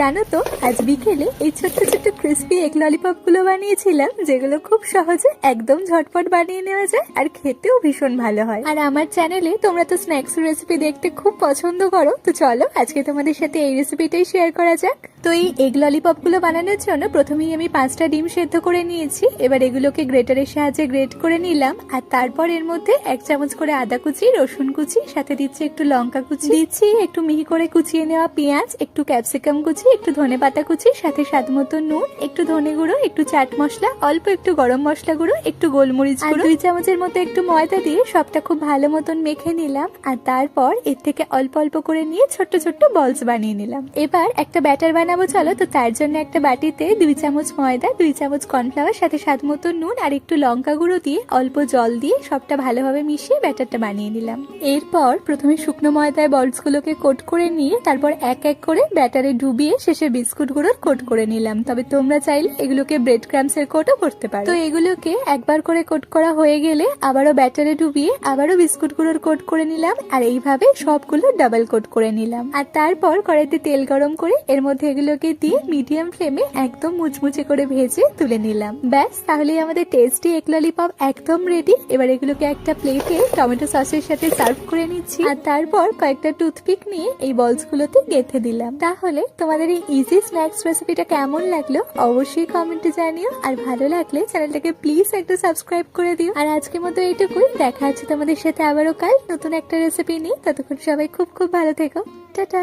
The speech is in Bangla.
জানো তো আজ বিকেলে এই ছোট্ট ছোট্ট ক্রিস্পি এগ ললিপপ গুলো বানিয়েছিলাম, যেগুলো খুব সহজে একদম ঝটপট বানিয়ে নেওয়া যায় আর খেতেও ভীষণ ভালো হয়। আর আমার চ্যানেলে তোমরা তো স্ন্যাক্স রেসিপি দেখতে খুব পছন্দ করো, তো চলো আজকে তোমাদের সাথে এই রেসিপিটাই শেয়ার করা যাক। তো এই এগ ললিপপ গুলো বানানোর জন্য প্রথমেই আমি 5টা ডিম সেদ্ধ করে নিয়েছি। এবার এগুলোকে গ্রেটারের সাহায্যে গ্রেট করে নিলাম, আর তারপর এর মধ্যে 1 চামচ করে আদা কুচি, রসুন কুচি, সাথে দিচ্ছি একটু লঙ্কা কুচি, দিচ্ছি একটু মিহি করে কুচিয়ে নেওয়া পেঁয়াজ, একটু ক্যাপসিকাম কুচি, একটু ধনেপাতা কুচি, সাথে স্বাদ মতো নুন, একটু ধনে গুঁড়ো, একটু চাট মশলা, অল্প একটু গরম মশলা গুঁড়ো, একটু গোলমরিচ গুঁড়ো, 2 চামচের মতো একটু ময়দা দিয়ে সবটা খুব ভালো মতন মেখে নিলাম। আর তারপর এর থেকে অল্প অল্প করে নিয়ে ছোট্ট ছোট্ট বলস বানিয়ে নিলাম। এবার একটা ব্যাটার বানাবো, চলো। তো তার জন্য একটা বাটিতে 2 চামচ ময়দা, 2 চামচ কর্নফ্লাওয়ার, সাথে স্বাদ মতো নুন আর একটু লঙ্কা গুঁড়ো দিয়ে অল্প জল দিয়ে সবটা ভালোভাবে মিশিয়ে ব্যাটারটা বানিয়ে নিলাম। এরপর প্রথমে শুকনো ময়দায় বলস গুলোকে কোট করে নিয়ে তারপর এক এক করে ব্যাটারে ডুবিয়ে শেষে বিস্কুট গুঁড়োর কোট করে নিলাম। তবে তোমরা চাইলে এগুলোকে ব্রেড ক্রামস এর কোটও করতে পারো। তো এগুলোকে একবার করে কোট করা হয়ে গেলে আবারও ব্যাটারে ডুবিয়ে আবারও বিস্কুট গুঁড়োর কোট করে নিলাম, আর এইভাবে সবগুলো ডাবল কোট করে নিলাম। আর তারপর কড়াইতে তেল গরম করে এর মধ্যে এগুলোকে দিয়ে মিডিয়াম ফ্লেমে একদম মুচমুচে করে ভেজে তুলে নিলাম। ব্যাস, তাহলেই আমাদের টেস্টি এগ ললিপপ একদম রেডি। এবার এগুলোকে একটা প্লেটে টমেটো সসের সাথে সার্ভ করে নিচ্ছি, আর তারপর কয়েকটা টুথপিক নিয়ে এই বলস গুলোতে গেঁথে দিলাম। তাহলে তোমাদের এই ইজি স্ন্যাক্স রেসিপিটা কেমন লাগলো অবশ্যই কমেন্টে জানিও, আর ভালো লাগলে চ্যানেলটাকে প্লিজ একটা সাবস্ক্রাইব করে দিও। আর আজকের মতো এইটুকুই, দেখা হচ্ছে তোমাদের সাথে আবারও কাল নতুন একটা রেসিপি নিয়ে। ততক্ষণ সবাই খুব খুব ভালো থেকো। টাটা।